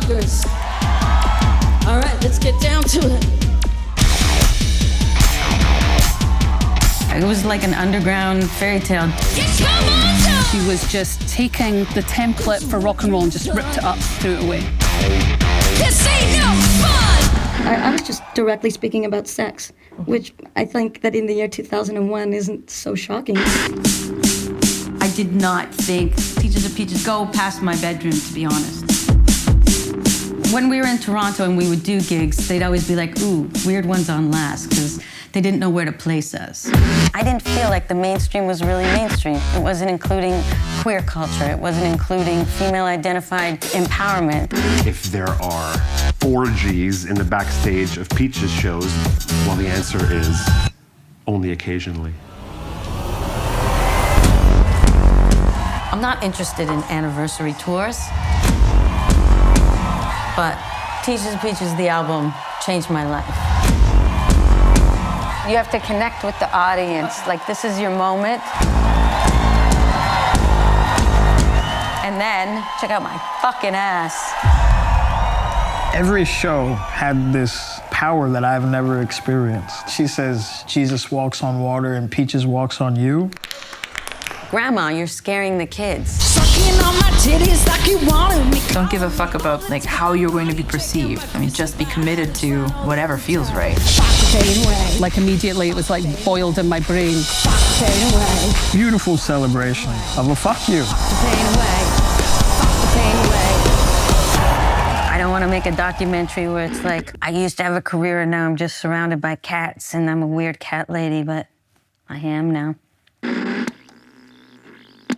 rockers. All right, let's get down to it. It was like an underground fairy tale. She was just taking the template for rock and roll and just ripped it up, threw it away. This ain't no fun! I was just directly speaking about sex, which I think that in the year 2001 isn't so shocking. I did not think Teachers of Peaches go past my bedroom, to be honest. When we were in Toronto and we would do gigs, they'd always be like, ooh, weird ones on last, because they didn't know where to place us. I didn't feel like the mainstream was really mainstream. It wasn't including queer culture. It wasn't including female-identified empowerment. If there are orgies in the backstage of Peaches shows, well, the answer is only occasionally. I'm not interested in anniversary tours, but Teachers of Peaches, the album, changed my life. You have to connect with the audience. Like, this is your moment. And then, check out my fucking ass. Every show had this power that I've never experienced. She says, Jesus walks on water and Peaches walks on you. Grandma, you're scaring the kids. Sucking on my titties like you wanted me. Don't give a fuck about like how you're going to be perceived. I mean, just be committed to whatever feels right. Like immediately it was like boiled in my brain. Beautiful celebration of a fuck you. I don't want to make a documentary where it's like, I used to have a career and now I'm just surrounded by cats and I'm a weird cat lady, but I am now.